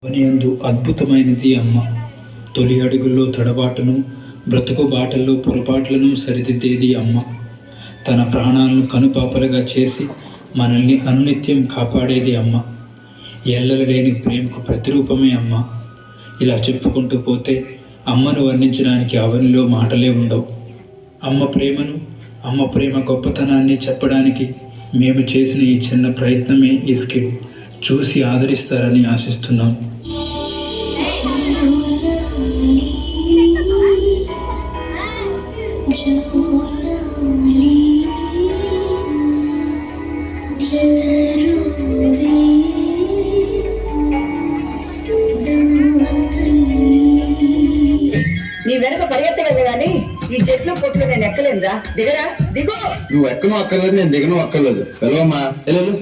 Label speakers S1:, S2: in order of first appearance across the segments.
S1: అవనియందు అద్భుతమైనది అమ్మ. తొలి అడుగుల్లో తడబాటును, బ్రతుకు బాటల్లో పొరపాట్లను సరిదిద్దేది అమ్మ. తన ప్రాణాలను కనుపాపలుగా చేసి మనల్ని అనునిత్యం కాపాడేది అమ్మ. ఎల్లలు లేని ప్రేమకు ప్రతిరూపమే అమ్మ. ఇలా చెప్పుకుంటూ పోతే అమ్మను వర్ణించడానికి అవనిలో మాటలే ఉండవు. అమ్మ ప్రేమ గొప్పతనాన్ని చెప్పడానికి మేము చేసిన ఈ చిన్న ప్రయత్నమే ఈ స్కిట్. చూసి ఆదరిస్తారని ఆశిస్తున్నాం.
S2: నీ వెనక పరిగెత్తగలను గాని ఈ చెట్లు పొట్లు నేను ఎక్కలేనురా. దిగరా, దిగు.
S3: నువ్వు ఎక్కను అక్కర్లేదు, నేను దిగను అక్కర్లేదు. వెళ్ళవమ్మా, వెళ్ళు.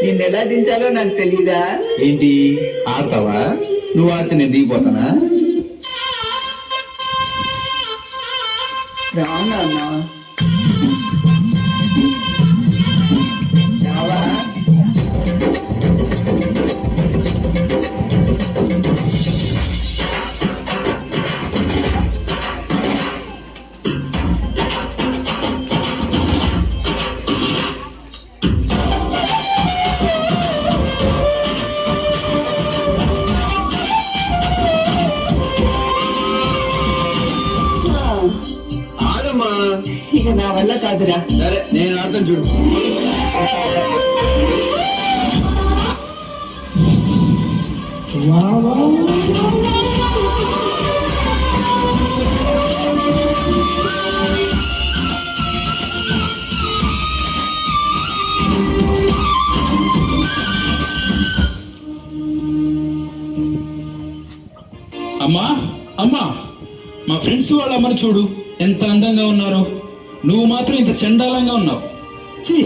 S2: నిన్నెలా దించాలో నాకు తెలీదా?
S3: ఏంటి ఆడతావా? నువ్వు ఆడితే నేను దిగిపోతానా?
S2: రానా రావా? ఇక నా వల్ల కాదురా.
S3: సరే నేను ఆడతాను చూడు.
S1: అమ్మా అమ్మా, మా ఫ్రెండ్స్ వాళ్ళ అమ్మని చూడు, ఎంత అందంగా ఉన్నారో. నువ్వు మాత్రం ఇంత చండాలంగా ఉన్నావు. ఛీ,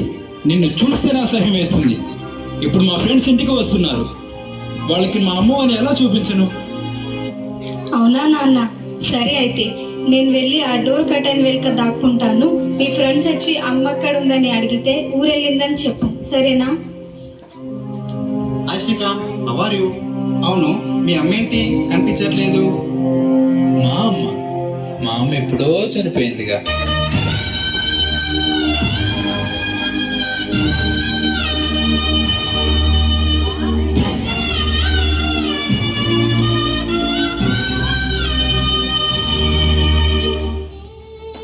S1: నిన్ను చూస్తేనే అసహ్యం వేస్తుంది. ఇప్పుడు మా ఫ్రెండ్స్ ఇంటికి వస్తున్నారు, వాళ్ళకి మా అమ్మ అని ఎలా చూపించను?
S4: అవునా నాన్న, సరే అయితే నేను వెళ్ళి ఆ డోర్ కర్టెన్ వెనుక దాక్కుంటాను. మీ ఫ్రెండ్స్ వచ్చి అమ్మ అక్కడ ఉందని అడిగితే ఊరెళ్ళిందని చెప్పు, సరేనా?
S1: అవును, మీ అమ్మ ఏంటి కనిపించట్లేదు? మా అమ్మ ఎప్పుడో చనిపోయిందిగా.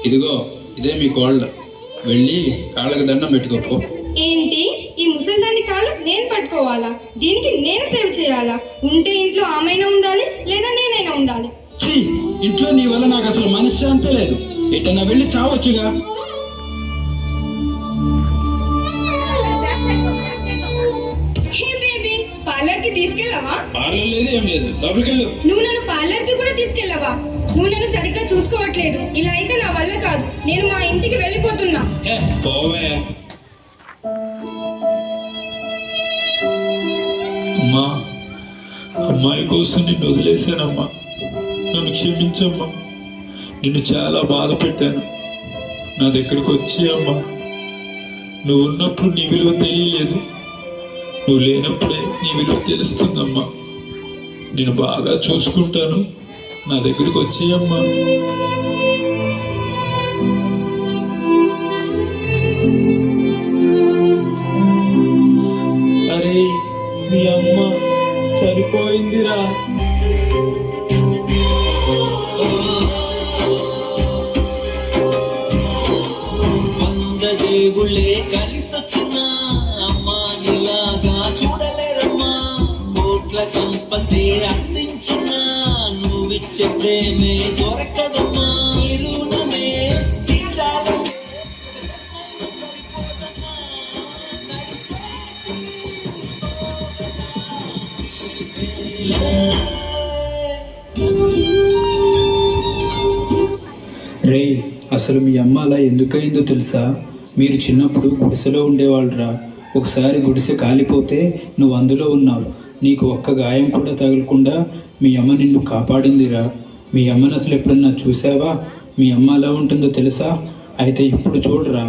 S1: ఇదిగో, ఇదే మీ కోళ్ళ. వెళ్ళి కాళ్ళకి దండం పెట్టుకోపో.
S4: ఏంటి, ఈ ముసలిదాన్ని కాళ్ళు నేను పట్టుకోవాలా? దీనికి నేను సేవ చేయాలా? ఉంటే ఇంట్లో ఆమెనా ఉండాలి, లేదా నేనైనా ఉండాలి.
S1: ఇంట్లో నీ వల్ల నాకు అసలు మనశ్శాంతే లేదు. ఎటన్నా వెళ్ళి చావచ్చుగా.
S4: హే బేబీ, పార్లర్ కి తీసుకెళ్ళవా?
S1: పార్లర్ లేదు, ఏం లేదు, లోపలికి వెళ్ళు.
S4: నువ్వు నన్ను పార్లర్ కి కూడా తీసుకెళ్ళవా? నువ్వు నన్ను సరిగ్గా చూసుకోవట్లేదు. ఇలా అయితే నా వల్ల కాదు. నేను మా ఇంటికి వెళ్ళిపోతున్నా.
S1: పోవే అమ్మా. అమ్మాయి కోసం నిన్ను వదిలేశానమ్మా, నన్ను క్షమించమ్మా. నిన్ను చాలా బాధ పెట్టాను. నా దగ్గరకు వచ్చి అమ్మా, నువ్వు ఉన్నప్పుడు నీ విలువ తెలియలేదు, నువ్వు లేనప్పుడే నీ విలువ తెలుస్తుందమ్మా. నేను బాగా చూసుకుంటాను, నా దగ్గరకు వచ్చేయమ్మా. అరే, మీ అమ్మ చనిపోయిందిరా.
S5: దేవుళ్ళే కలిసొచ్చిన అమ్మా నీలాగా చూడలేరమ్మా. కోట్ల సంపత్తి అందించిన నువ్విచ్చే ప్రేమే దొరకదమ్మా. రుణమే తీర్చాలమ్మా.
S1: రే, అసలు మీ అమ్మ అలా ఎందుకయిందో తెలుసా? మీరు చిన్నప్పుడు గుడిసెలో ఉండేవాళ్ళరా. ఒకసారి గుడిసె కాలిపోతే నువ్వు అందులో ఉన్నావు. నీకు ఒక్క గాయం కూడా తగలకుండా మీ అమ్మ నిన్ను కాపాడిందిరా. మీ అమ్మను అసలు ఎప్పుడన్నా చూసావా? మీ అమ్మ ఎలా ఉంటుందో తెలుసా? అయితే ఇప్పుడు చూడరా.